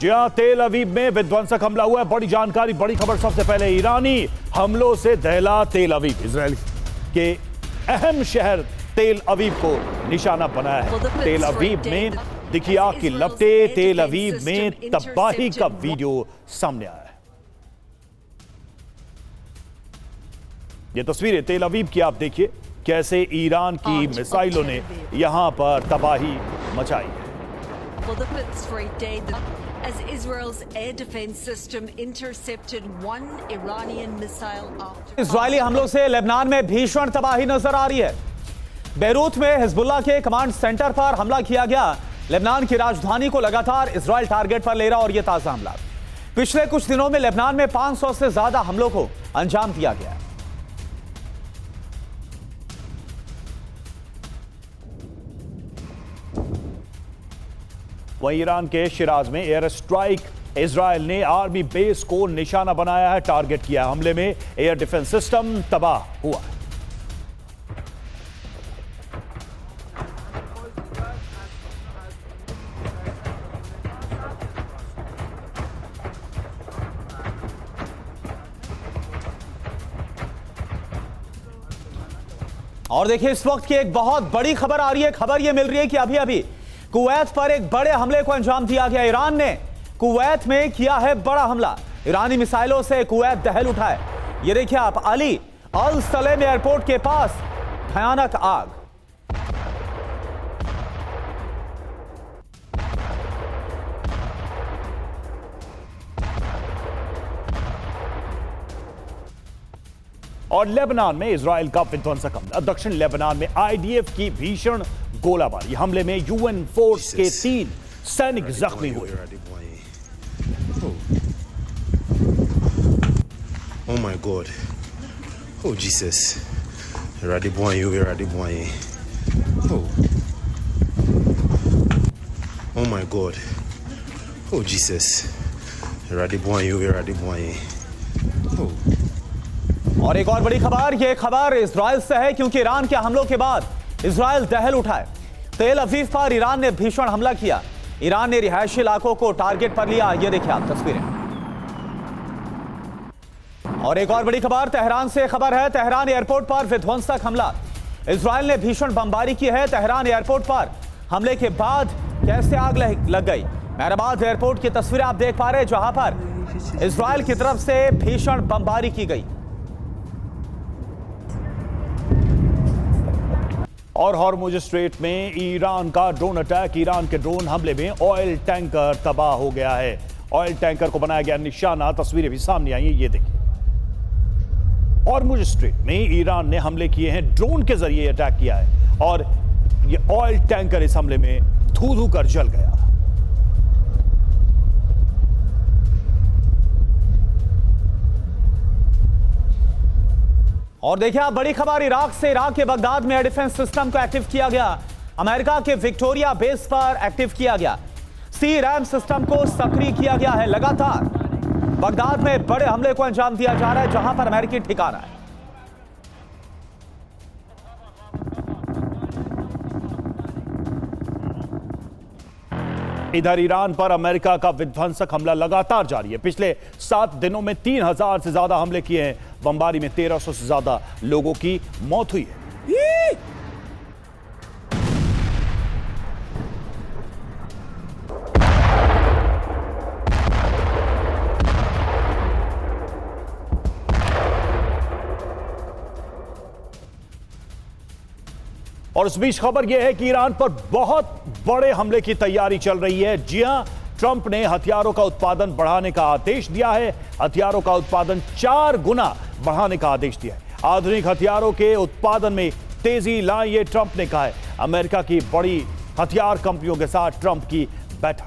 जी हां, तेल अवीव में विध्वंसक हमला हुआ है। बड़ी जानकारी, बड़ी खबर। सबसे पहले ईरानी हमलों से दहला तेल अवीव। इजराइल के अहम शहर तेल अवीव को निशाना बनाया है। तेल अवीव में दिखी आग की लपटें, तेल अवीव में तबाही का वीडियो सामने आया है। ये तस्वीरें तेल अवीव की, आप देखिए कैसे ईरान की मिसाइलों ने यहां पर तबाही मचाई है। As Israel's air defense system intercepted one Iranian missile after Israeli हमलों से लेबनान में भीषण तबाही नजर आ रही है। बेरूत में हिजबुल्लाह के कमांड सेंटर पर हमला किया गया। लेबनान की राजधानी को लगातार इजरायल टारगेट पर ले रहा और यह ताजा हमला। पिछले कुछ दिनों में लेबनान में 500 से ज्यादा हमलों को अंजाम दिया गया है। वहीं ईरान के शिराज में एयर स्ट्राइक, इजरायल ने आर्मी बेस को निशाना बनाया है, टारगेट किया है। हमले में एयर डिफेंस सिस्टम तबाह हुआ। और देखिए, इस वक्त की एक बहुत बड़ी खबर आ रही है। खबर यह मिल रही है कि अभी अभी कुवैत पर एक बड़े हमले को अंजाम दिया गया। ईरान ने कुवैत में किया है बड़ा हमला। ईरानी मिसाइलों से कुवैत दहल उठा है। ये देखिए आप, अली अल सलेम एयरपोर्ट के पास भयानक आग। और लेबनान में इजराइल का विध्वंसक हमला। दक्षिण लेबनान में आईडीएफ की भीषण गोलाबारी। हमले में यूएन फोर्स के 3 सैनिक जख्मी हुए। Oh my God. Oh Jesus. Radiboye. Oh. Oh my God. Oh Jesus. Radiboye. Oh. और एक और बड़ी खबर, यह खबर इजराइल से है क्योंकि ईरान के हमलों के बाद इजराइल दहल उठाए। तेल अवीव पर ईरान ने भीषण हमला किया। ईरान ने रिहायशी इलाकों को टारगेट पर लिया। यह देखिए आप तस्वीरें। और एक और बड़ी खबर तेहरान से खबर है। तेहरान एयरपोर्ट पर विध्वंसक हमला। इजराइल ने भीषण बमबारी की है। तेहरान एयरपोर्ट पर हमले के बाद कैसे आग लग गई। मेहराबाद एयरपोर्ट की तस्वीरें आप देख पा रहे हैं, जहां पर इजराइल की तरफ से भीषण बमबारी की गई। और हॉर्मुज स्ट्रेट में ईरान का ड्रोन अटैक। ईरान के ड्रोन हमले में ऑयल टैंकर तबाह हो गया है। ऑयल टैंकर को बनाया गया निशाना। तस्वीरें भी सामने आई हैं, ये देखिए। हॉर्मुज स्ट्रेट में ईरान ने हमले किए हैं, ड्रोन के जरिए अटैक किया है और ये ऑयल टैंकर इस हमले में धू कर जल गया। और देखिए आप, बड़ी खबर इराक से। इराक के बगदाद में एयर डिफेंस सिस्टम को एक्टिव किया गया। अमेरिका के विक्टोरिया बेस पर एक्टिव किया गया। सी रैम सिस्टम को सक्रिय किया गया है। लगातार बगदाद में बड़े हमले को अंजाम दिया जा रहा है, जहां पर अमेरिकी ठिकाना है। इधर ईरान पर अमेरिका का विध्वंसक हमला लगातार जारी है। पिछले 7 दिनों में 3000 से ज्यादा हमले किए हैं। बमबारी में 1300 से ज्यादा लोगों की मौत हुई है। और इस बीच खबर यह है कि ईरान पर बहुत बड़े हमले की तैयारी चल रही है। जी हां, ट्रंप ने हथियारों का उत्पादन बढ़ाने का आदेश दिया है। हथियारों का उत्पादन 4 गुना बढ़ाने का आदेश दिया है। आधुनिक हथियारों के उत्पादन में तेजी लाएं, ये ट्रंप ने कहा है। अमेरिका की बड़ी हथियार कंपनियों के साथ ट्रंप की बैठक।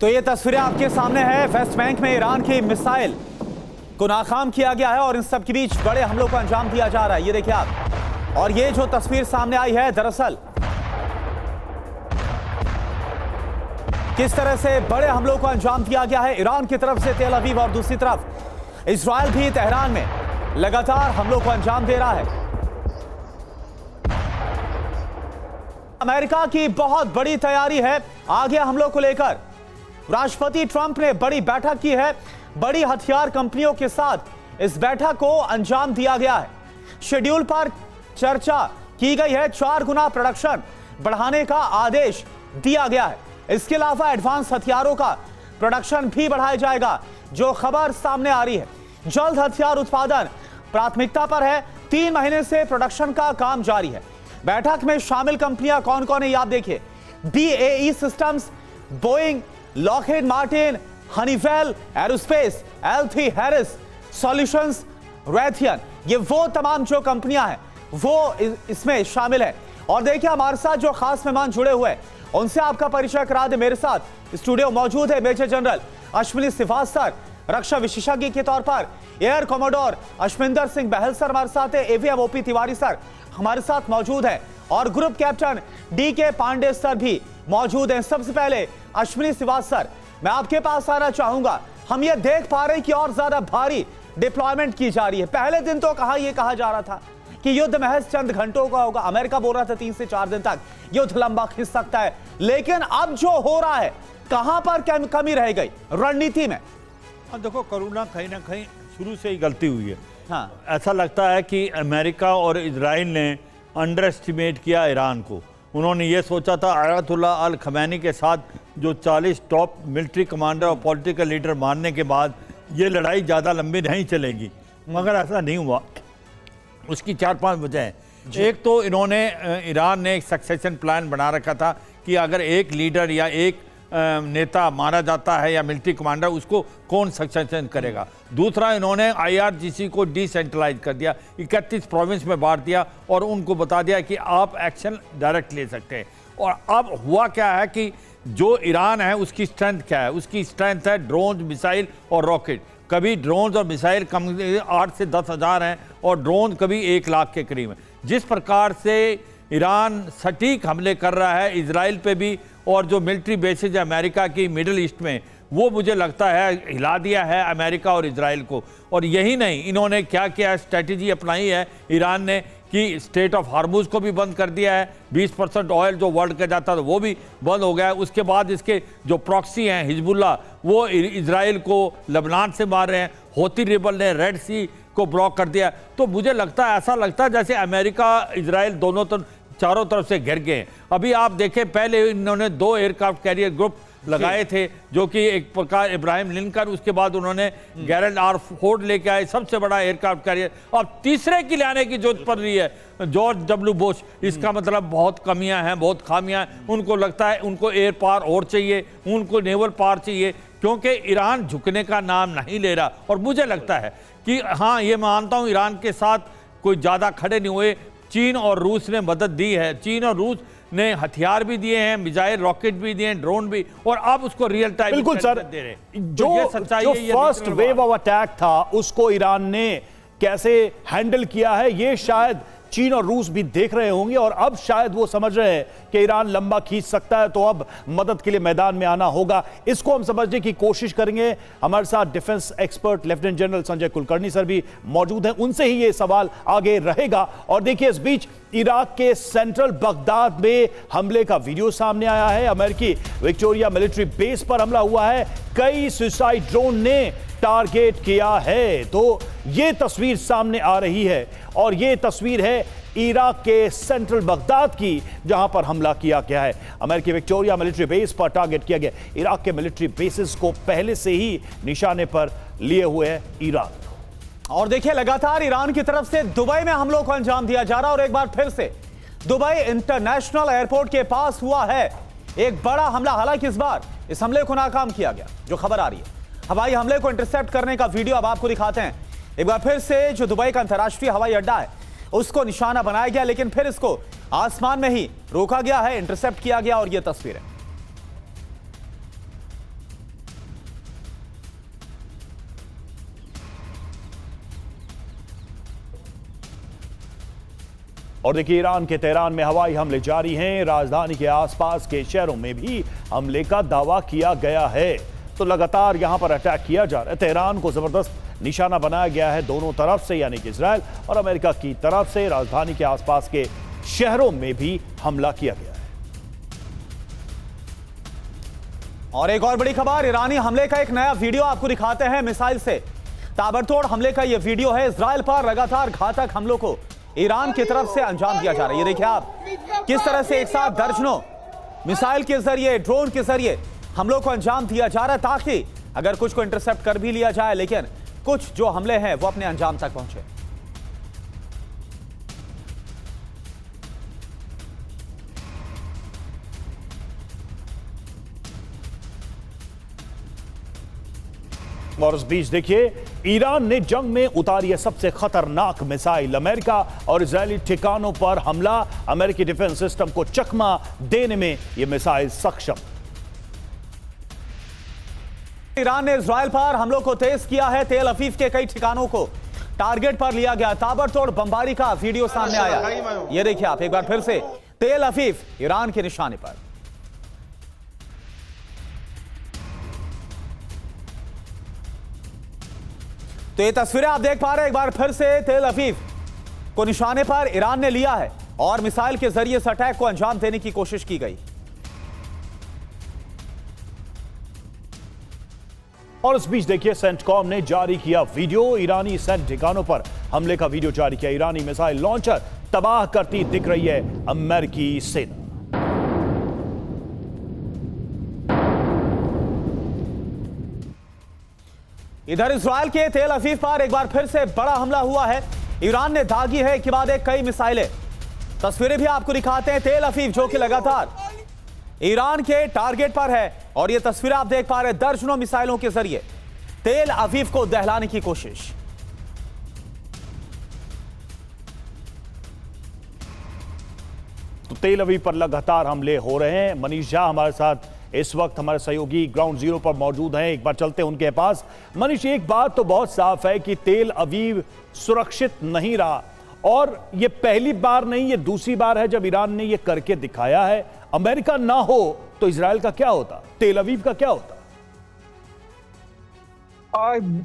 तो ये तस्वीरें आपके सामने है। वेस्ट बैंक में ईरान की मिसाइल को नाकाम किया गया है और इन सब के बीच बड़े हमलों को अंजाम दिया जा रहा है। ये देखिए आप, और ये जो तस्वीर सामने आई है, दरअसल किस तरह से बड़े हमलों को अंजाम दिया गया है ईरान की तरफ से तेल अवीव, और दूसरी तरफ इजराइल भी तेहरान में लगातार हमलों को अंजाम दे रहा है। अमेरिका की बहुत बड़ी तैयारी है आगे हमलों को लेकर। राष्ट्रपति ट्रंप ने बड़ी बैठक की है, बड़ी हथियार कंपनियों के साथ इस बैठक को अंजाम दिया गया है। शेड्यूल पर चर्चा की गई है, 4 गुना प्रोडक्शन बढ़ाने का आदेश दिया गया है। इसके अलावा एडवांस हथियारों का प्रोडक्शन भी बढ़ाया जाएगा, जो खबर सामने आ रही है। जल्द हथियार उत्पादन प्राथमिकता पर है, 3 महीने से प्रोडक्शन का काम जारी है। बैठक में शामिल कंपनियां कौन कौन है, ये आप देखिए। BAE systems, Boeing, Lockheed Martin, Honeywell aerospace, L3 Harris solutions, Raytheon, ये वो तमाम जो कंपनियां हैं वो इसमें शामिल है। और देखिए हमारे साथ जो खास मेहमान जुड़े हुए हैं उनसे आपका परिचय करा दे। मेरे साथ स्टूडियो मौजूद है मेजर जनरल अश्विनी श्रीवास्तव, रक्षा विशेषज्ञ के तौर पर एयर कमोडोर अश्विंदर सिंह बहल सर हमारे साथ है, AVM OP तिवारी सर हमारे साथ मौजूद है, और group captain DK Pandey sir भी मौजूद हैं। सबसे पहले अश्विनी श्रीवास्तव सर, मैं आपके पास आना चाहूंगा। हम ये देख पा रहे हैं कि और ज्यादा भारी डिप्लॉयमेंट की जा रही है। पहले दिन तो कहा जा रहा था कि युद्ध महज चंद घंटों का होगा, अमेरिका बोल रहा था 3 से 4 दिन तक युद्ध लंबा खिंच सकता है, लेकिन अब जो हो रहा है कहां पर कमी रह गई रणनीति में? देखो करुणा, कहीं ना कहीं शुरू से ही गलती हुई है। हाँ, ऐसा लगता है कि अमेरिका और इजराइल ने अंडर एस्टिमेट किया ईरान को। उन्होंने ये सोचा था आयतुल्लाह अल खमैनी के साथ जो 40 टॉप मिलिट्री कमांडर और पॉलिटिकल लीडर मारने के बाद ये लड़ाई ज़्यादा लंबी नहीं चलेगी, मगर ऐसा नहीं हुआ। उसकी 4-5 वजह हैं। एक तो इन्होंने ईरान ने एक सक्सेशन प्लान बना रखा था कि अगर एक लीडर या एक नेता मारा जाता है या मिलिट्री कमांडर, उसको कौन सक्सेशन करेगा। दूसरा, इन्होंने IRGC को डिसेंट्रलाइज कर दिया, 31 प्रोविंस में बांट दिया और उनको बता दिया कि आप एक्शन डायरेक्ट ले सकते हैं। और अब हुआ क्या है कि जो ईरान है उसकी स्ट्रेंथ क्या है? उसकी स्ट्रेंथ है ड्रोन, मिसाइल और रॉकेट। कभी ड्रोन और मिसाइल कम 8 से 10 हज़ार हैं और ड्रोन कभी 1 लाख के करीब हैं। जिस प्रकार से ईरान सटीक हमले कर रहा है इजराइल पे भी, और जो मिलिट्री बेसेज है अमेरिका की मिडिल ईस्ट में, वो मुझे लगता है हिला दिया है अमेरिका और इजराइल को। और यही नहीं, इन्होंने क्या किया, स्ट्रेटजी अपनाई है ईरान ने कि स्टेट ऑफ हार्मुज को भी बंद कर दिया है। 20% ऑयल जो वर्ल्ड का जाता था वो भी बंद हो गया है। उसके बाद इसके जो प्रॉक्सी हैं हिजबुल्लाह, वो इजराइल को लबनान से मार रहे हैं। होती रिबल ने रेड सी को ब्लॉक कर दिया। तो मुझे लगता है, ऐसा लगता है जैसे अमेरिका इजराइल दोनों तो चारों तरफ से घिर गए हैं। अभी आप देखें, पहले इन्होंने 2 एयरक्राफ्ट कैरियर ग्रुप लगाए थे, जो कि एक प्रकार इब्राहिम लिंकन, उसके बाद उन्होंने गैरेंट R फोर्ड लेके आए, सबसे बड़ा एयरक्राफ्ट कैरियर। अब तीसरे की लाने की जरूरत पड़ रही है, जॉर्ज W बुश। इसका मतलब बहुत कमियां हैं, बहुत खामियां हैं। उनको लगता है उनको एयर पावर और चाहिए, उनको नेवल पावर चाहिए, क्योंकि ईरान झुकने का नाम नहीं ले रहा। और मुझे लगता है कि हाँ, ये मानता हूँ ईरान के साथ कोई ज़्यादा खड़े नहीं हुए। चीन और रूस ने मदद दी है, चीन और रूस ने हथियार भी दिए हैं, मिसाइल रॉकेट भी दिए हैं, ड्रोन भी, और अब उसको रियल टाइम बिल्कुल सर दे रहे। जो फर्स्ट वेव ऑफ अटैक था उसको ईरान ने कैसे हैंडल किया है, ये शायद चीन और रूस भी देख रहे होंगे। और अब शायद वो समझ रहे हैं कि ईरान लंबा खींच सकता है, तो अब मदद के लिए मैदान में आना होगा। इसको हम समझने की कोशिश करेंगे। हमारे साथ defence expert lieutenant general Sanjay Kulkarni sir भी मौजूद हैं, उनसे ही ये सवाल आगे रहेगा। और देखिए, इस बीच इराक के सेंट्रल बगदाद में हमले का वीडियो सामने आया है। अमेरिकी विक्टोरिया मिलिट्री बेस पर हमला हुआ है, कई सुसाइड ड्रोन ने टारगेट किया है। तो ये तस्वीर सामने आ रही है, और ये तस्वीर है इराक के सेंट्रल बगदाद की, जहां पर हमला किया गया है। अमेरिकी विक्टोरिया मिलिट्री बेस पर टारगेट किया गया। इराक के मिलिट्री बेसेस को पहले से ही निशाने पर लिए हुए है ईरान। और देखिए, लगातार ईरान की तरफ से दुबई में हमलों को अंजाम दिया जा रहा है। और एक बार फिर से दुबई इंटरनेशनल एयरपोर्ट के पास हुआ है एक बड़ा हमला। हालांकि इस बार इस हमले को नाकाम किया गया, जो खबर आ रही है। हवाई हमले को इंटरसेप्ट करने का वीडियो अब आपको दिखाते हैं। एक बार फिर से जो दुबई का अंतर्राष्ट्रीय हवाई अड्डा है उसको निशाना बनाया गया, लेकिन फिर इसको आसमान में ही रोका गया है, इंटरसेप्ट किया गया। और यह तस्वीर है, और देखिए, ईरान के तेहरान में हवाई हमले जारी हैं। राजधानी के आसपास के शहरों में भी हमले का दावा किया गया है। तो लगातार यहां पर अटैक किया जा रहा है। तेहरान को जबरदस्त निशाना बनाया गया है दोनों तरफ से, यानी कि इजराइल और अमेरिका की तरफ से। राजधानी के आसपास के शहरों में भी हमला किया गया है। और एक और बड़ी खबर, ईरानी हमले का एक नया वीडियो आपको दिखाते हैं। मिसाइल से ताबड़तोड़ हमले का यह वीडियो है। इजराइल पर लगातार घातक हमलों को ईरान की तरफ से अंजाम दिया जा रहा है। ये देखिए आप, किस तरह से एक साथ दर्जनों मिसाइल के जरिए, ड्रोन के जरिए हमलों को अंजाम दिया जा रहा है, ताकि अगर कुछ को इंटरसेप्ट कर भी लिया जाए, लेकिन कुछ जो हमले हैं वो अपने अंजाम तक पहुंचे। और इस बीच देखिए, ईरान ने जंग में उतारी है सबसे खतरनाक मिसाइल। अमेरिका और इजरायली ठिकानों पर हमला। अमेरिकी डिफेंस सिस्टम को चकमा देने में यह मिसाइल सक्षम। ईरान ने इजराइल पर हमलों को तेज किया है। तेल अवीव के कई ठिकानों को टारगेट पर लिया गया। ताबड़तोड़ बमबारी का वीडियो सामने आया। यह देखिए आप एक बार फिर से, तेल अवीव ईरान के निशाने पर। तो ये तस्वीरें आप देख पा रहे हैं, एक बार फिर से तेल अवीव को निशाने पर ईरान ने लिया है और मिसाइल के जरिए इस अटैक को अंजाम देने की कोशिश की गई। और इस बीच देखिए, सेंटकॉम ने जारी किया वीडियो। ईरानी सैन्य ठिकानों पर हमले का वीडियो जारी किया। ईरानी मिसाइल लॉन्चर तबाह करती दिख रही है अमेरिकी सेना। इधर इजराइल के तेल अवीव पर एक बार फिर से बड़ा हमला हुआ है। ईरान ने दागी है कि बाद एक कई मिसाइलें। तस्वीरें भी आपको दिखाते हैं। तेल अवीव जो कि लगातार ईरान के टारगेट पर है, और ये तस्वीरें आप देख पा रहे हैं, दर्जनों मिसाइलों के जरिए तेल अवीव को दहलाने की कोशिश। तो तेल अवीव पर लगातार हमले हो रहे हैं। मनीष झा हमारे साथ इस वक्त, हमारे सहयोगी ग्राउंड जीरो पर मौजूद हैं। एक बार चलते हैं उनके पास। मनीष, एक बात तो बहुत साफ है कि तेल अवीव सुरक्षित नहीं रहा, और ये पहली बार नहीं, ये दूसरी बार है जब ईरान ने ये करके दिखाया है। अमेरिका ना हो तो इजराइल का क्या होता, तेल अवीव का क्या होता?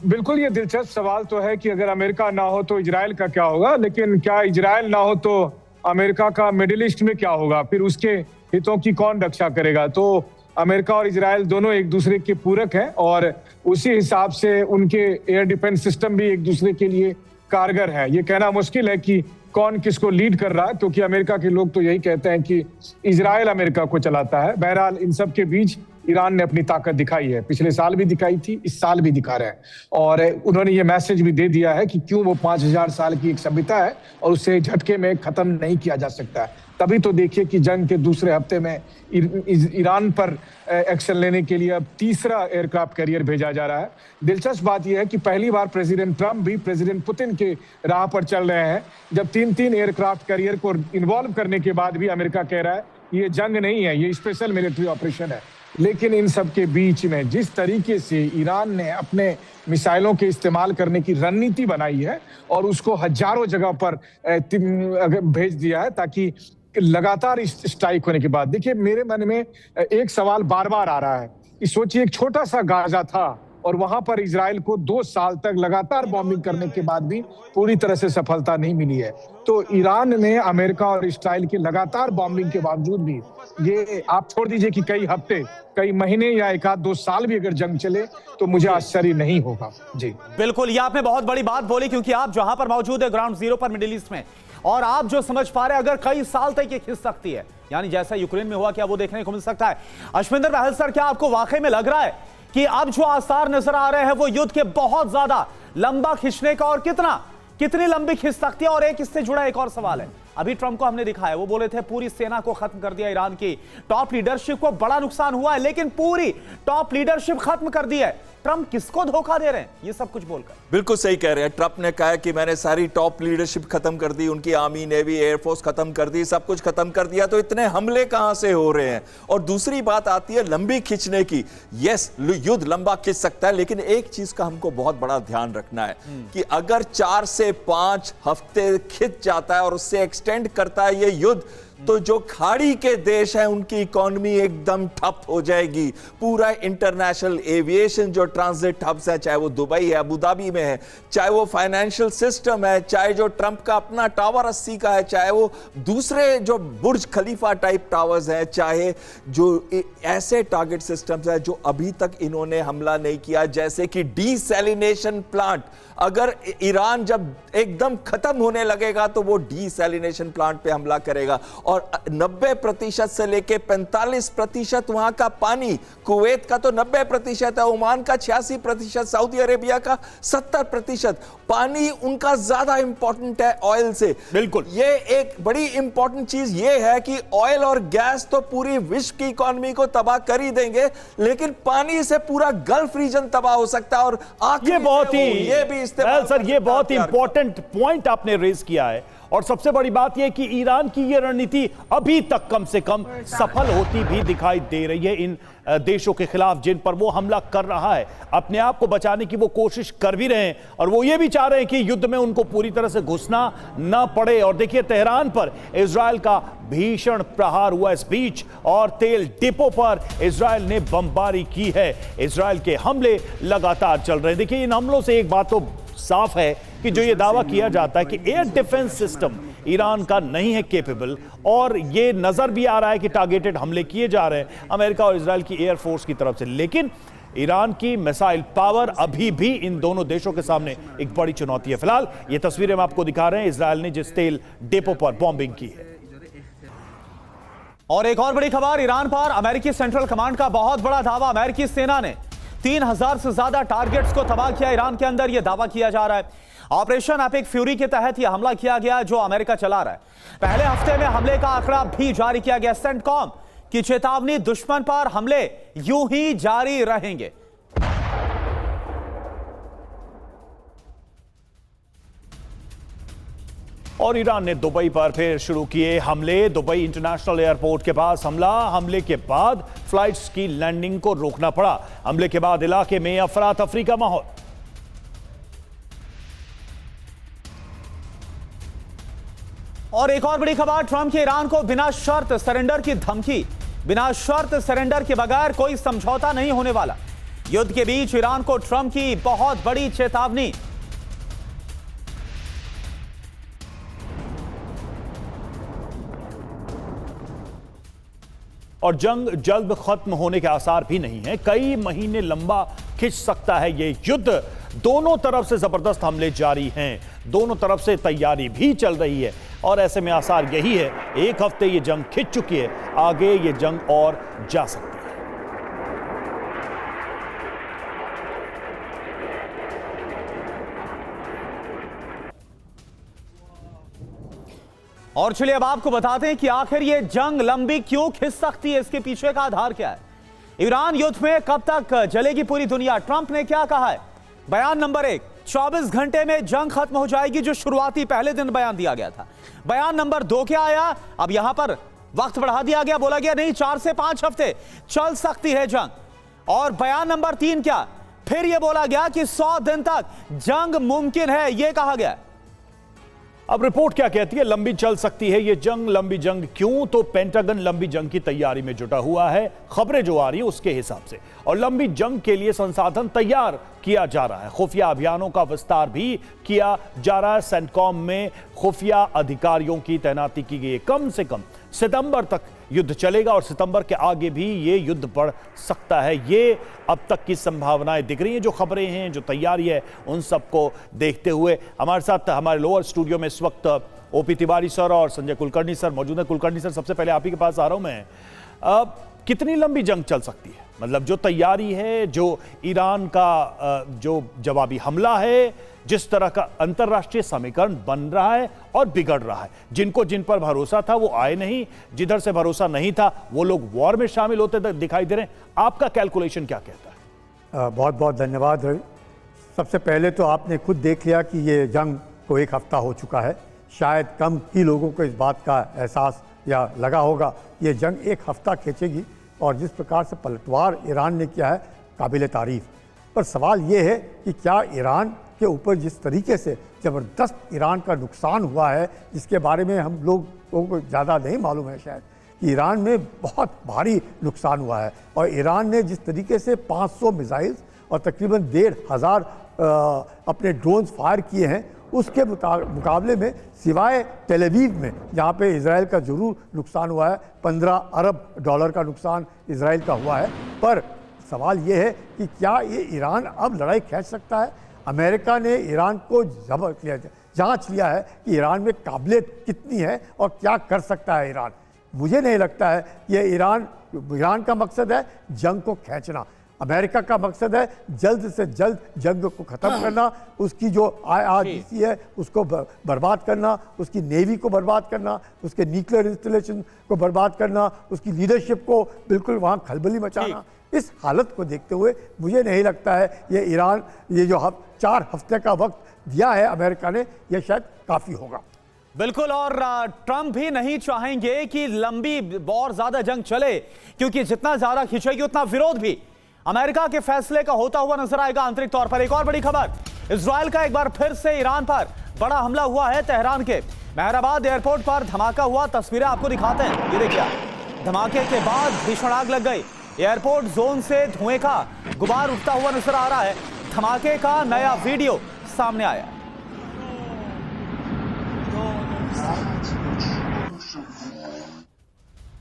बिल्कुल, ये दिलचस्प सवाल तो है कि अगर अमेरिका ना हो तो इजराइल का क्या होगा, लेकिन क्या इजराइल ना हो तो अमेरिका का मिडिल ईस्ट में क्या होगा? फिर उसके हितों की कौन रक्षा करेगा? तो अमेरिका और इजराइल दोनों एक दूसरे के पूरक हैं, और उसी हिसाब से उनके एयर डिफेंस सिस्टम भी एक दूसरे के लिए कारगर है। ये कहना मुश्किल है कि कौन किसको लीड कर रहा है, क्योंकि अमेरिका के लोग तो यही कहते हैं कि इजराइल अमेरिका को चलाता है। बहरहाल इन सब के बीच ईरान ने अपनी ताकत दिखाई है। पिछले साल भी दिखाई थी, इस साल भी दिखा रहे हैं, और उन्होंने ये मैसेज भी दे दिया है कि क्यों वो 5000 साल की एक सभ्यता है और उसे झटके में खत्म नहीं किया जा सकता है। तभी तो देखिए कि जंग के दूसरे हफ्ते में ईरान पर एक्शन लेने के लिए अब तीसरा एयरक्राफ्ट कैरियर भेजा जा रहा है। दिलचस्प बात यह है कि पहली बार प्रेसिडेंट ट्रंप भी प्रेसिडेंट पुतिन के राह पर चल रहे हैं, जब 3-3 एयरक्राफ्ट कैरियर को इन्वॉल्व करने के बाद भी अमेरिका कह रहा है ये जंग नहीं है, ये स्पेशल मिलिट्री ऑपरेशन है। लेकिन इन सब के बीच में जिस तरीके से ईरान ने अपने मिसाइलों के इस्तेमाल करने की रणनीति बनाई है और उसको हजारों जगह पर भेज दिया है, ताकि लगातार स्ट्राइक होने के बाद, देखिए मेरे मन में एक सवाल बार बार आ रहा है कि सोचिए, एक छोटा सा गाजा था और वहां पर इजराइल को 2 साल तक लगातार बॉम्बिंग करने के बाद भी पूरी तरह से सफलता नहीं मिली है। तो ईरान ने अमेरिका और इजराइल की लगातार बॉम्बिंग के बावजूद भी, ये आप छोड़ दीजिए कि कई हफ्ते, कई महीने या 1-2 साल भी अगर जंग चले तो मुझे आश्चर्य नहीं होगा। जी बिल्कुल, ये आपने बहुत बड़ी बात बोली, क्योंकि आप जहां पर मौजूद है ग्राउंड जीरो पर मिडिल ईस्ट में, और आप जो समझ पा रहे हैं अगर कई साल तक ये खिंच सकती है, यानी जैसा यूक्रेन में हुआ, क्या वो देखने को मिल सकता है? अश्विंदर बहल सर, क्या आपको वाकई में लग रहा है कि अब जो आसार नजर आ रहे हैं वो युद्ध के बहुत ज्यादा लंबा खींचने का, और कितनी लंबी खींच सकती है? और एक इससे जुड़ा एक और सवाल है, अभी ट्रंप को हमने दिखाया, वो बोले थे पूरी सेना को खत्म कर दिया, ईरान की टॉप लीडरशिप को बड़ा नुकसान हुआ है, लेकिन पूरी टॉप लीडरशिप खत्म कर दी है, ट्रंप किसको धोखा दे रहे हैं ये सब कुछ बोलकर? बिल्कुल सही कह रहे हैं। ट्रंप ने कहा कि मैंने सारी टॉप लीडरशिप खत्म कर दी, उनकी आर्मी, नेवी, एयरफोर्स खत्म कर दी, सब कुछ खत्म कर दिया, तो इतने हमले कहां से हो रहे हैं? और दूसरी बात आती है लंबी खींचने की। यस, युद्ध लंबा खींच सकता है, लेकिन एक चीज का हमको बहुत बड़ा ध्यान रखना है कि अगर 4 से 5 हफ्ते खिंच जाता है और उससे एक्सटेंड करता है ये युद्ध, तो जो खाड़ी के देश हैं उनकी इकोनॉमी एकदम ठप हो जाएगी। पूरा इंटरनेशनल एविएशन जो ट्रांजिट हब्स है, चाहे वो दुबई है, अबू धाबी में है, चाहे वो फाइनेंशियल सिस्टम है, चाहे जो ट्रंप का अपना टावर 80 का है, चाहे वो दूसरे जो बुर्ज खलीफा टाइप टावर्स हैं, चाहे जो ऐसे टारगेट सिस्टम्स है जो अभी तक इन्होंने हमला नहीं किया, जैसे कि डीसैलिनेशन प्लांट। अगर ईरान जब एकदम खत्म होने लगेगा तो वो डीसैलिनेशन प्लांट पे हमला करेगा, और 90% से लेके 45% वहां का पानी, कुवैत का तो 90% है, ओमान का 86%, सऊदी अरेबिया का 70%, पानी उनका ज्यादा इंपॉर्टेंट है ऑयल से। बिल्कुल, ये एक बड़ी इंपॉर्टेंट चीज ये है कि ऑयल और गैस तो पूरी विश्व की इकोनॉमी को तबाह कर ही देंगे, लेकिन पानी से पूरा गल्फ रीजन तबाह हो सकता है। और ये बहुत ही सर, ये बहुत ही इंपॉर्टेंट पॉइंट आपने रेज किया है। और सबसे बड़ी बात यह कि ईरान की यह रणनीति अभी तक कम से कम सफल होती भी दिखाई दे रही है इन देशों के खिलाफ जिन पर वो हमला कर रहा है। अपने आप को बचाने की वो कोशिश कर भी रहे हैं, और वो ये भी चाह रहे हैं कि युद्ध में उनको पूरी तरह से घुसना ना पड़े। और देखिए, तेहरान पर इजरायल का भीषण प्रहार हुआ इस बीच, और तेल डिपो पर इजरायल ने बमबारी की है। इजरायल के हमले लगातार चल रहे हैं। देखिए, इन हमलों से एक बात तो साफ है कि जो ये दावा किया जाता है कि एयर डिफेंस सिस्टम ईरान का नहीं है केपेबल, और ये नजर भी आ रहा है कि टारगेटेड हमले किए जा रहे हैं अमेरिका और इजरायल की एयरफोर्स की तरफ से, लेकिन ईरान की मिसाइल पावर अभी भी इन दोनों देशों के सामने एक बड़ी चुनौती है। फिलहाल ये तस्वीरें हम आपको दिखा रहे हैं इजरायल ने जिस तेल डिपो पर बॉम्बिंग की है। और एक और बड़ी खबर, ईरान पर अमेरिकी सेंट्रल कमांड का बहुत बड़ा दावा। अमेरिकी सेना ने 3000 से ज्यादा टारगेट्स को तबाह किया ईरान के अंदर, यह दावा किया जा रहा है। ऑपरेशन एपिक फ्यूरी के तहत यह हमला किया गया जो अमेरिका चला रहा है। पहले हफ्ते में हमले का आंकड़ा भी जारी किया गया। सेंटकॉम की चेतावनी, दुश्मन पर हमले यूं ही जारी रहेंगे। और ईरान ने दुबई पर फिर शुरू किए हमले। दुबई इंटरनेशनल एयरपोर्ट के पास हमले के बाद फ्लाइट्स की लैंडिंग को रोकना पड़ा। हमले के बाद इलाके में अफरा तफरी का माहौल। और एक और बड़ी खबर, ट्रंप के ईरान को बिना शर्त सरेंडर की धमकी। बिना शर्त सरेंडर के बगैर कोई समझौता नहीं होने वाला। युद्ध के बीच ईरान को ट्रंप की बहुत बड़ी चेतावनी। और जंग जल्द खत्म होने के आसार भी नहीं है, कई महीने लंबा खिंच सकता है ये युद्ध। दोनों तरफ से जबरदस्त हमले जारी हैं, दोनों तरफ से तैयारी भी चल रही है, और ऐसे में आसार यही है, एक हफ्ते ये जंग खिंच चुकी है, आगे ये जंग और जा सकती है। और चलिए अब आपको बताते हैं कि आखिर ये जंग लंबी क्यों खिंच सकती है, इसके पीछे का आधार क्या है। ईरान युद्ध में कब तक जलेगी पूरी दुनिया, ट्रंप ने क्या कहा है। बयान नंबर 1, 24 घंटे में जंग खत्म हो जाएगी, जो शुरुआती पहले दिन बयान दिया गया था। बयान नंबर 2 क्या आया, अब यहां पर वक्त बढ़ा दिया गया, बोला गया नहीं 4 से 5 हफ्ते चल सकती है जंग। और बयान नंबर 3 क्या, फिर यह बोला गया कि 100 दिन तक जंग मुमकिन है, यह कहा गया। अब रिपोर्ट क्या कहती है, लंबी चल सकती है ये जंग। लंबी जंग क्यों, तो पेंटागन लंबी जंग की तैयारी में जुटा हुआ है, खबरें जो आ रही हैं उसके हिसाब से, और लंबी जंग के लिए संसाधन तैयार किया जा रहा है। खुफिया अभियानों का विस्तार भी किया जा रहा है। सेंटकॉम में खुफिया अधिकारियों की तैनाती की गई है। कम से कम सितंबर तक युद्ध चलेगा, और सितंबर के आगे भी ये युद्ध बढ़ सकता है। ये अब तक की संभावनाएं दिख रही हैं, जो खबरें हैं, जो तैयारी है, उन सबको देखते हुए हमारे साथ हमारे लोअर स्टूडियो में इस वक्त ओपी तिवारी सर और संजय कुलकर्णी सर मौजूद हैं। कुलकर्णी सर, सबसे पहले आप ही के पास आ रहा हूं मैं। कितनी लंबी जंग चल सकती है, मतलब जो तैयारी है, जो ईरान का जो जवाबी हमला है, जिस तरह का अंतर्राष्ट्रीय समीकरण बन रहा है और बिगड़ रहा है, जिन पर भरोसा था वो आए नहीं, जिधर से भरोसा नहीं था वो लोग वॉर में शामिल होते दिखाई दे रहे हैं। आपका कैलकुलेशन क्या कहता है? बहुत बहुत धन्यवाद रवि। सबसे पहले तो आपने खुद देख लिया कि ये जंग को एक हफ्ता हो चुका है। शायद कम ही लोगों को इस बात का एहसास या लगा होगा ये जंग एक हफ्ता खींचेगी, और जिस प्रकार से पलटवार ईरान ने किया है काबिल तारीफ़। पर सवाल ये है कि क्या ईरान के ऊपर जिस तरीके से ज़बरदस्त ईरान का नुकसान हुआ है, जिसके बारे में हम लोगों को ज़्यादा नहीं मालूम है शायद, कि ईरान में बहुत भारी नुकसान हुआ है। और ईरान ने जिस तरीके से 500 मिसाइल्स और तकरीबन 1,500 अपने ड्रोन्स फायर किए हैं, उसके मुकाबले में सिवाय टेल अवीव में जहाँ पे इजराइल का ज़रूर नुकसान हुआ है, 15 अरब डॉलर का नुकसान इजराइल का हुआ है। पर सवाल ये है कि क्या ये ईरान अब लड़ाई खींच सकता है? अमेरिका ने ईरान को जांच लिया है कि ईरान में काबिलियत कितनी है और क्या कर सकता है ईरान। मुझे नहीं लगता है ये ईरान का मकसद है जंग को खींचना। अमेरिका का मकसद है जल्द से जल्द जंग को ख़त्म करना, उसकी जो IRGC है उसको बर्बाद करना, उसकी नेवी को बर्बाद करना, उसके न्यूक्लियर इंस्टॉलेशन को बर्बाद करना, उसकी लीडरशिप को बिल्कुल वहाँ खलबली मचाना। इस हालत को देखते हुए मुझे नहीं लगता है ये ईरान ये जो 4 हफ्ते का वक्त दिया है अमेरिका ने, यह शायद काफ़ी होगा। बिल्कुल, और ट्रंप भी नहीं चाहेंगे कि लंबी और ज्यादा जंग चले, क्योंकि जितना ज्यादा खिंचेगी उतना विरोध भी अमेरिका के फैसले का होता हुआ नजर आएगा आंतरिक तौर पर। एक और बड़ी खबर, इजराइल का एक बार फिर से ईरान पर बड़ा हमला हुआ है। तेहरान के मेहराबाद एयरपोर्ट पर धमाका हुआ, तस्वीरें आपको दिखाते हैं। ये देखिए, धमाके के बाद भीषण आग लग गई। एयरपोर्ट जोन से धुएं का गुबार उठता हुआ नजर आ रहा है। धमाके का नया वीडियो सामने आया।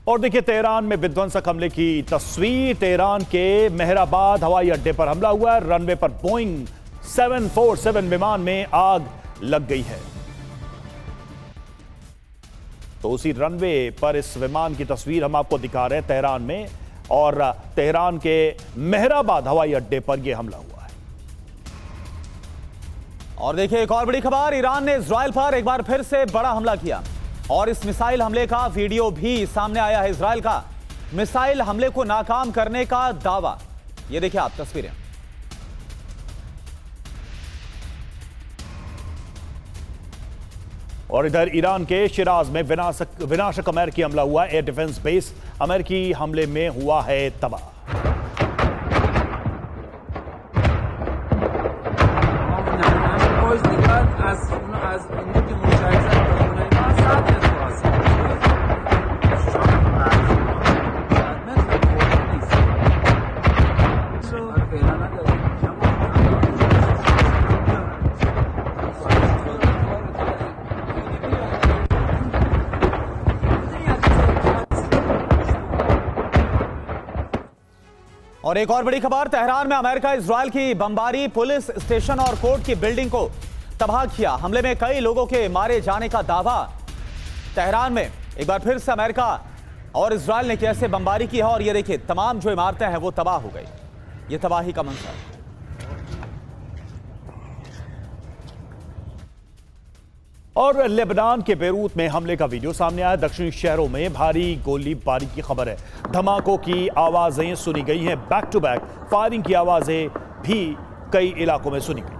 और देखिए तेहरान में विध्वंसक हमले की तस्वीर। तेहरान के मेहराबाद हवाई अड्डे पर हमला हुआ है। रनवे पर बोइंग 747 विमान में आग लग गई है। तो उसी रनवे पर इस विमान की तस्वीर हम आपको दिखा रहे हैं तेहरान में, और तेहरान के मेहराबाद हवाई अड्डे पर यह हमला हुआ है। और देखिए एक और बड़ी खबर, ईरान ने इजराइल पर एक बार फिर से बड़ा हमला किया, और इस मिसाइल हमले का वीडियो भी सामने आया है। इजराइल का मिसाइल हमले को नाकाम करने का दावा। ये देखिए आप तस्वीरें। और इधर ईरान के शिराज में विनाशक अमेरिकी हमला हुआ। एयर डिफेंस बेस अमेरिकी हमले में हुआ है तबाह। और एक और बड़ी खबर, तेहरान में अमेरिका इजराइल की बमबारी, पुलिस स्टेशन और कोर्ट की बिल्डिंग को तबाह किया। हमले में कई लोगों के मारे जाने का दावा। तेहरान में एक बार फिर से अमेरिका और इजराइल ने कैसे बमबारी की है, और ये देखिए तमाम जो इमारतें हैं वो तबाह हो गई। ये तबाही का मंजर। और लेबनान के बेरूत में हमले का वीडियो सामने आया। दक्षिणी शहरों में भारी गोलीबारी की खबर है। धमाकों की आवाजें सुनी गई हैं, बैक टू बैक फायरिंग की आवाजें भी कई इलाकों में सुनी गई।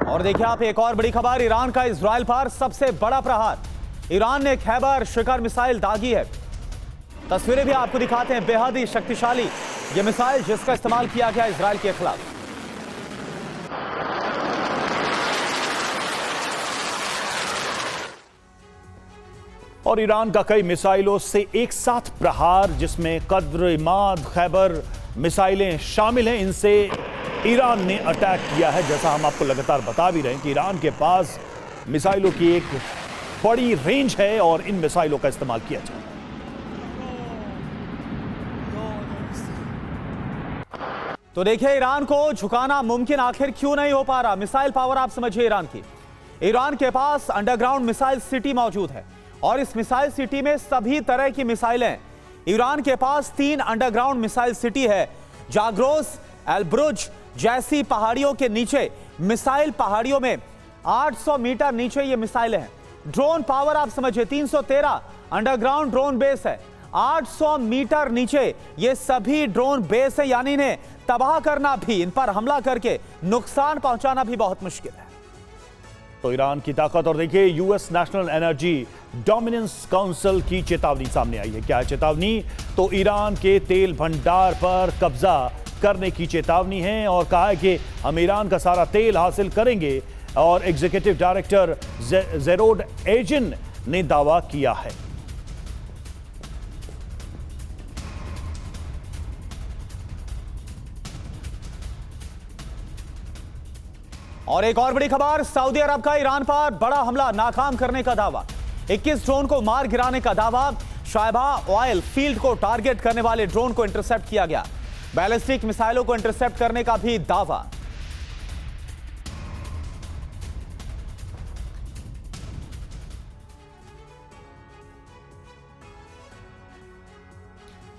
और देखिए आप एक और बड़ी खबर, ईरान का इजराइल पर सबसे बड़ा प्रहार। ईरान ने खैबर शिखर मिसाइल दागी है। तस्वीरें भी आपको दिखाते हैं। बेहद ही शक्तिशाली ये मिसाइल जिसका इस्तेमाल किया गया इजराइल के खिलाफ। और ईरान का कई मिसाइलों से एक साथ प्रहार, जिसमें कद्र, इमाद, खैबर मिसाइलें शामिल हैं। इनसे ईरान ने अटैक किया है। जैसा हम आपको लगातार बता भी रहे हैं कि ईरान के पास मिसाइलों की एक बड़ी रेंज है और इन मिसाइलों का इस्तेमाल किया जाए। तो देखिए ईरान को झुकाना मुमकिन आखिर क्यों नहीं हो पा रहा। मिसाइल पावर आप समझिए ईरान की। ईरान के पास अंडरग्राउंड मिसाइल सिटी मौजूद है, और इस मिसाइल सिटी में सभी तरह की मिसाइलें। ईरान के पास 3 अंडरग्राउंड मिसाइल सिटी है। जाग्रोस, एलब्रुज जैसी पहाड़ियों के नीचे मिसाइल, पहाड़ियों में 800 मीटर नीचे ये मिसाइलें हैं। ड्रोन पावर आप समझिए 313 अंडरग्राउंड ड्रोन बेस है। 800 मीटर नीचे ये सभी ड्रोन बेस है, यानी इन्हें तबाह करना भी, इन पर हमला करके नुकसान पहुंचाना भी बहुत मुश्किल है। तो ईरान की ताकत, और देखिए US national energy dominance council की चेतावनी सामने आई है। क्या है चेतावनी? तो ईरान के तेल भंडार पर कब्जा करने की चेतावनी है और कहा है कि हम ईरान का सारा तेल हासिल करेंगे। और एग्जीक्यूटिव डायरेक्टर जेरोड एजिन ने दावा किया है। और एक और बड़ी खबर, सऊदी अरब का ईरान पर बड़ा हमला नाकाम करने का दावा। 21 ड्रोन को मार गिराने का दावा। शायबा ऑयल फील्ड को टारगेट करने वाले ड्रोन को इंटरसेप्ट किया गया। बैलिस्टिक मिसाइलों को इंटरसेप्ट करने का भी दावा।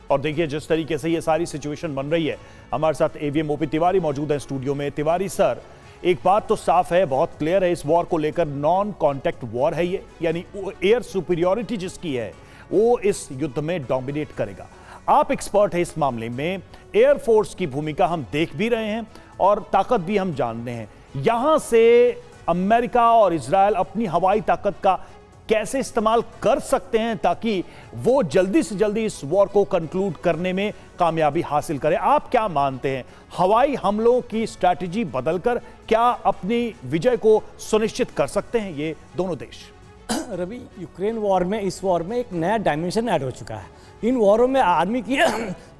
और देखिए जिस तरीके से ये सारी सिचुएशन बन रही है, हमारे साथ एवीएम ओपी तिवारी मौजूद है स्टूडियो में। तिवारी सर, एक बात तो साफ है, बहुत क्लियर है, इस वॉर को लेकर नॉन कॉन्टैक्ट वॉर है ये, यानी एयर सुपीरियोरिटी जिसकी है वो इस युद्ध में डोमिनेट करेगा। आप एक्सपर्ट हैं इस मामले में, एयरफोर्स की भूमिका हम देख भी रहे हैं और ताकत भी हम जानते हैं। यहां से अमेरिका और इजरायल अपनी हवाई ताकत का कैसे इस्तेमाल कर सकते हैं ताकि वो जल्दी से जल्दी इस वॉर को कंक्लूड करने में कामयाबी हासिल करें? आप क्या मानते हैं, हवाई हमलों की स्ट्रैटेजी बदलकर क्या अपनी विजय को सुनिश्चित कर सकते हैं ये दोनों देश? रवि, यूक्रेन वॉर में, इस वॉर में एक नया डायमेंशन ऐड हो चुका है। इन वॉरों में आर्मी की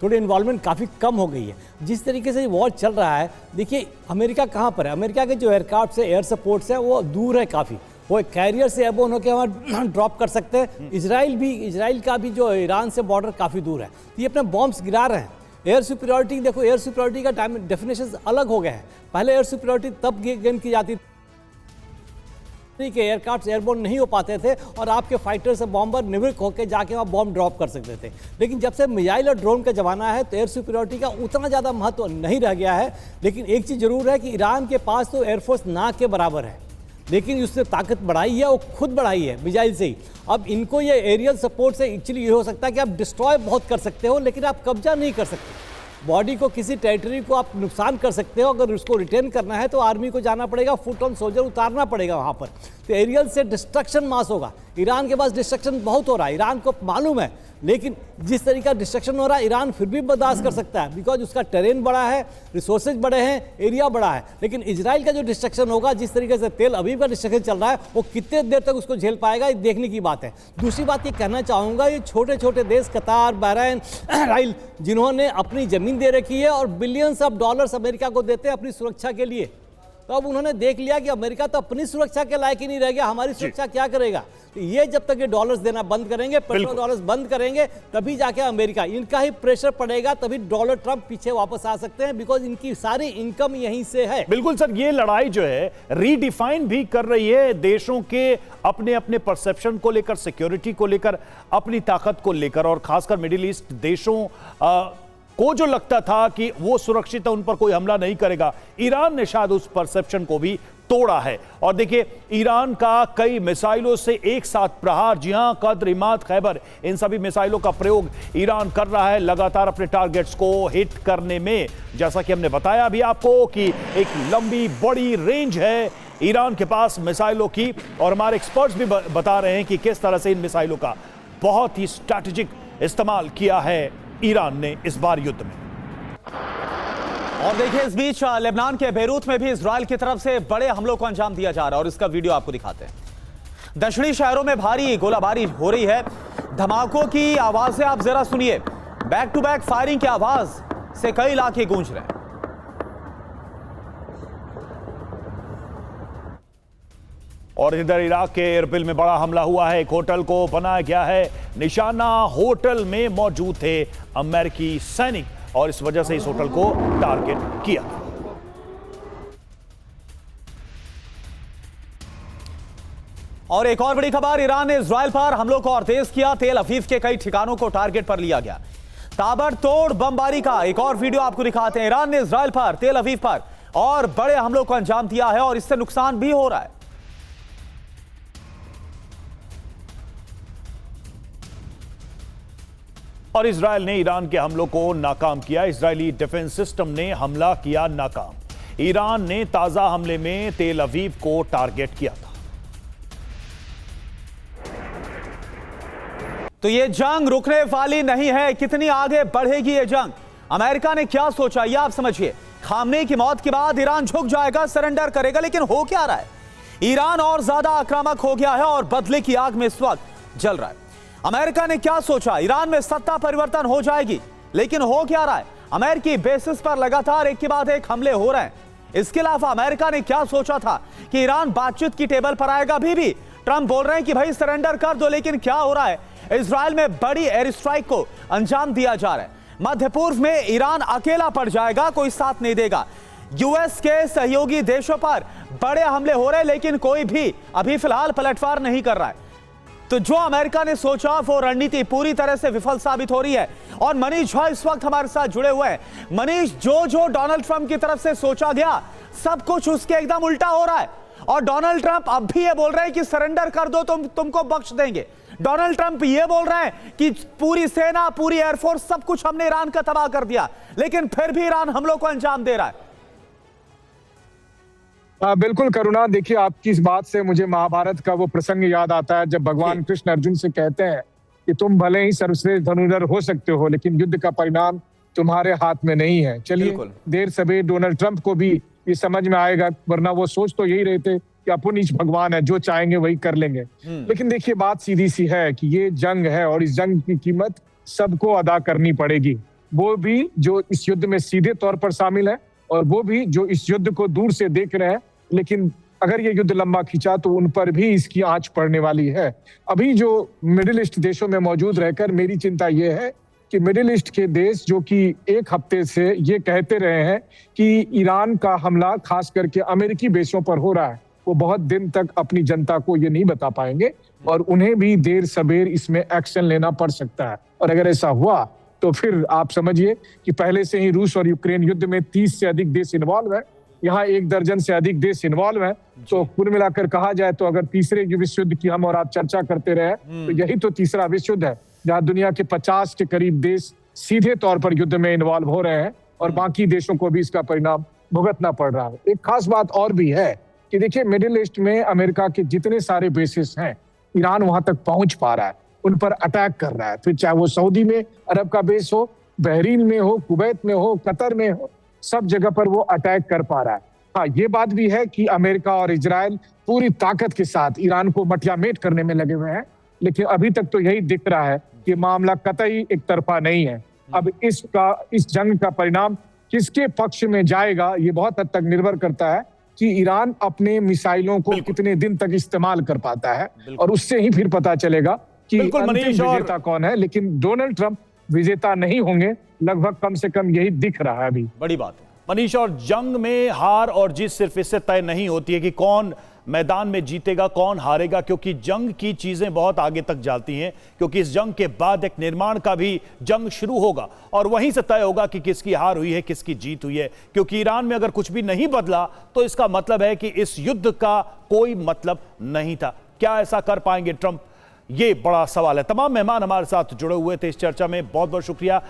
थोड़ी इन्वॉल्वमेंट काफ़ी कम हो गई है। जिस तरीके से वॉर चल रहा है, देखिए अमेरिका कहाँ पर है, अमेरिका के जो एयरक्राफ्ट है, एयर सपोर्ट्स है, वो दूर है काफ़ी, वो कैरियर से एयरबोर्न होकर वहाँ ड्रॉप कर सकते हैं। इजराइल का भी जो ईरान से बॉर्डर काफ़ी दूर है, तो ये अपने बॉम्ब्स गिरा रहे हैं। एयर सुपीरियोरिटी देखो, एयर सुपीरियोरिटी का डेफिनेशन अलग हो गया है। पहले एयर सुपीरियोरिटी तब गेन की जाती के एयरक्राफ्ट एयरबोर्न नहीं हो पाते थे और आपके फाइटर से बॉम्बर निवृत्त होकर जाके वहाँ बॉम्ब ड्रॉप कर सकते थे। लेकिन जब से मिसाइल और ड्रोन का ज़माना है तो एयर सुपीरियोरिटी का उतना ज़्यादा महत्व नहीं रह गया है। लेकिन एक चीज़ ज़रूर है कि ईरान के पास तो एयरफोर्स ना के बराबर है, लेकिन उसने ताकत बढ़ाई है, वो खुद बढ़ाई है मिसाइल से ही। अब इनको ये एरियल सपोर्ट से एक्चुअली ये हो सकता है कि आप डिस्ट्रॉय बहुत कर सकते हो, लेकिन आप कब्जा नहीं कर सकते। बॉडी को, किसी टेरिटरी को आप नुकसान कर सकते हो, अगर उसको रिटेन करना है तो आर्मी को जाना पड़ेगा, फुट ऑन सोल्जर उतारना पड़ेगा वहाँ पर। तो एरियल से डिस्ट्रक्शन मास होगा। ईरान के पास डिस्ट्रक्शन बहुत हो रहा है, ईरान को मालूम है, लेकिन जिस तरीके का डिस्ट्रक्शन हो रहा है ईरान फिर भी बर्दाश्त कर सकता है, बिकॉज उसका टेरेन बड़ा है, रिसोर्सेज बड़े हैं, एरिया बड़ा है। लेकिन इजराइल का जो डिस्ट्रक्शन होगा, जिस तरीके से तेल अवीव का डिस्ट्रक्शन चल रहा है, वो कितने देर तक उसको झेल पाएगा, ये देखने की बात है। दूसरी बात ये कहना चाहूँगा, ये छोटे छोटे देश कतार, बहरीन, इसराइल, जिन्होंने अपनी ज़मीन दे रखी है और बिलियंस ऑफ डॉलर्स अमेरिका को देते हैं अपनी सुरक्षा के लिए, तो अब उन्होंने देख लिया कि अमेरिका तो अपनी सुरक्षा के लायक ही नहीं रह गया, हमारी सुरक्षा क्या करेगा। तो ये जब तक ये डॉलर्स देना बंद करेंगे, पेट्रोल डॉलर्स बंद करेंगे, तभी जाके अमेरिका, इनका ही प्रेशर पड़ेगा, तभी डॉलर ट्रंप पीछे वापस आ सकते हैं, बिकॉज इनकी सारी इनकम यहीं से है। बिल्कुल सर, ये लड़ाई जो है रीडिफाइन भी कर रही है देशों के अपने अपने परसेप्शन को लेकर, सिक्योरिटी को लेकर, अपनी ताकत को लेकर, और खासकर मिडिल ईस्ट देशों को जो लगता था कि वो सुरक्षित है, उन पर कोई हमला नहीं करेगा, ईरान ने शायद उस परसेप्शन को भी तोड़ा है। और देखिए ईरान का कई मिसाइलों से एक साथ प्रहार, जी हां, कद्र, इमाद, खैबर, इन सभी मिसाइलों का प्रयोग ईरान कर रहा है लगातार अपने टारगेट्स को हिट करने में। जैसा कि हमने बताया अभी आपको कि एक लंबी बड़ी रेंज है ईरान के पास मिसाइलों की, और हमारे एक्सपर्ट्स भी बता रहे हैं कि किस तरह से इन मिसाइलों का बहुत ही स्ट्रैटेजिक इस्तेमाल किया है ईरान ने इस बार युद्ध में। और देखिए इस बीच लेबनान के बेरूत में भी इजराइल की तरफ से बड़े हमलों को अंजाम दिया जा रहा है, और इसका वीडियो आपको दिखाते हैं। दक्षिणी शहरों में भारी गोलाबारी हो रही है, धमाकों की आवाजें आप जरा सुनिए, बैक टू बैक फायरिंग की आवाज से कई इलाके गूंज रहे हैं। और इधर इराक के एरबिल में बड़ा हमला हुआ है, एक होटल को बनाया गया है निशाना। होटल में मौजूद थे अमेरिकी सैनिक और इस वजह से इस होटल को टारगेट किया। और एक और बड़ी खबर, ईरान ने इजराइल पर हमलों को और तेज किया, तेल अवीव के कई ठिकानों को टारगेट पर लिया गया। ताबड़तोड़ बमबारी का एक और वीडियो आपको दिखाते हैं। ईरान ने इजराइल पर, तेल अवीव पर और बड़े हमलों को अंजाम दिया है और इससे नुकसान भी हो रहा है। और इजराइल ने ईरान के हमलों को नाकाम किया। इजरायली डिफेंस सिस्टम ने हमला किया नाकाम। ईरान ने ताजा हमले में तेल अवीव को टारगेट किया था। तो ये जंग रुकने वाली नहीं है। कितनी आगे बढ़ेगी ये जंग? अमेरिका ने क्या सोचा ये आप समझिए। खामनेई की मौत के बाद ईरान झुक जाएगा, सरेंडर करेगा, लेकिन हो क्या रहा है? ईरान और ज्यादा आक्रामक हो गया है और बदले की आग में इस वक्त जल रहा है। अमेरिका ने क्या सोचा? ईरान में सत्ता परिवर्तन हो जाएगी, लेकिन हो क्या रहा है? अमेरिकी बेसिस पर लगातार एक के बाद एक हमले हो रहे हैं। इसके अलावा अमेरिका ने क्या सोचा था कि ईरान बातचीत की टेबल पर आएगा? अभी भी ट्रंप बोल रहे हैं कि भाई सरेंडर कर दो, लेकिन क्या हो रहा है? इजराइल में बड़ी एयर स्ट्राइक को अंजाम दिया जा रहा है। मध्य पूर्व में ईरान अकेला पड़ जाएगा, कोई साथ नहीं देगा। यूएस के सहयोगी देशों पर बड़े हमले हो रहे हैं, लेकिन कोई भी अभी फिलहाल पलटवार नहीं कर रहा है। तो जो अमेरिका ने सोचा वो रणनीति पूरी तरह से विफल साबित हो रही है। और मनीष झा इस वक्त हमारे साथ जुड़े हुए हैं। मनीष, जो डोनाल्ड ट्रंप की तरफ से सोचा गया सब कुछ उसके एकदम उल्टा हो रहा है। और डोनाल्ड ट्रंप अब भी ये बोल रहे हैं कि सरेंडर कर दो, तुमको बख्श देंगे। डोनाल्ड ट्रंप ये बोल रहे हैं कि पूरी सेना, पूरी एयरफोर्स, सब कुछ हमने ईरान का तबाह कर दिया, लेकिन फिर भी ईरान हमलों को अंजाम दे रहा है। बिल्कुल करुणा, देखिए आपकी इस बात से मुझे महाभारत का वो प्रसंग याद आता है जब भगवान कृष्ण अर्जुन से कहते हैं कि तुम भले ही सर्वश्रेष्ठ धनुर्धर हो सकते हो, लेकिन युद्ध का परिणाम तुम्हारे हाथ में नहीं है। चलिए, देर सवेर डोनाल्ड ट्रंप को भी ये समझ में आएगा, वरना वो सोच तो यही रहे थे कि अपन इस भगवान है, जो चाहेंगे वही कर लेंगे। लेकिन देखिए बात सीधी सी है कि ये जंग है और इस जंग की कीमत सबको अदा करनी पड़ेगी। वो भी जो इस युद्ध में सीधे तौर पर शामिल है और वो भी जो इस युद्ध को दूर से देख रहे हैं। लेकिन अगर ये युद्ध लंबा खींचा तो उन पर भी इसकी आंच पड़ने वाली है। अभी जो मिडिल ईस्ट देशों में मौजूद रहकर मेरी चिंता ये है कि मिडिल ईस्ट के देश जो कि एक हफ्ते से ये कहते रहे हैं कि ईरान का हमला खास करके अमेरिकी बेसों पर हो रहा है, वो बहुत दिन तक अपनी जनता को ये नहीं बता पाएंगे और उन्हें भी देर सबेर इसमें एक्शन लेना पड़ सकता है। और अगर ऐसा हुआ तो फिर आप समझिए कि पहले से ही रूस और यूक्रेन युद्ध में 30 से अधिक देश इन्वॉल्व है, यहाँ 1 दर्जन से अधिक देश इन्वॉल्व है। तो कुल मिलाकर कहा जाए तो अगर तीसरे विश्व युद्ध की हम और आप चर्चा करते रहे तो यही तो तीसरा विश्व युद्ध है, जहाँ दुनिया के 50 के करीब देश सीधे तौर पर युद्ध में इन्वॉल्व हो रहे हैं और बाकी देशों को भी इसका परिणाम भुगतना पड़ रहा है। एक खास बात और भी है कि देखिए मिडिल ईस्ट में अमेरिका के जितने सारे बेसिस हैं, ईरान वहां तक पहुंच पा रहा है, उन पर अटैक कर रहा है। फिर चाहे वो सऊदी में अरब का बेस हो, बहरीन में हो, कुवैत में हो, कतर में हो, सब जगह पर वो अटैक कर पा रहा है। हाँ, ये बात भी है कि अमेरिका और इजराइल पूरी ताकत के साथ ईरान को मटियामेट करने में लगे हुए हैं, लेकिन अभी तक तो यही दिख रहा है कि मामला कतई एक तरफा नहीं है। अब इस जंग का परिणाम किसके पक्ष में जाएगा ये बहुत हद तक निर्भर करता है कि ईरान अपने मिसाइलों को कितने दिन तक इस्तेमाल कर पाता है, और उससे ही फिर पता चलेगा कि अंतिम विजेता कौन है। लेकिन डोनाल्ड ट्रंप विजेता नहीं होंगे, लगभग कम से कम यही दिख रहा है अभी। बड़ी बात है मनीष। और जंग में हार और जीत सिर्फ इससे तय नहीं होती है कि कौन मैदान में जीतेगा, कौन हारेगा, क्योंकि जंग की चीजें बहुत आगे तक जाती हैं, क्योंकि इस जंग के बाद एक निर्माण का भी जंग शुरू होगा और वहीं से तय होगा कि किसकी हार हुई है, किसकी जीत हुई है। क्योंकि ईरान में अगर कुछ भी नहीं बदला तो इसका मतलब है कि इस युद्ध का कोई मतलब नहीं था। क्या ऐसा कर पाएंगे ट्रंप? ये बड़ा सवाल है। तमाम मेहमान हमारे साथ जुड़े हुए थे इस चर्चा में, बहुत बहुत शुक्रिया।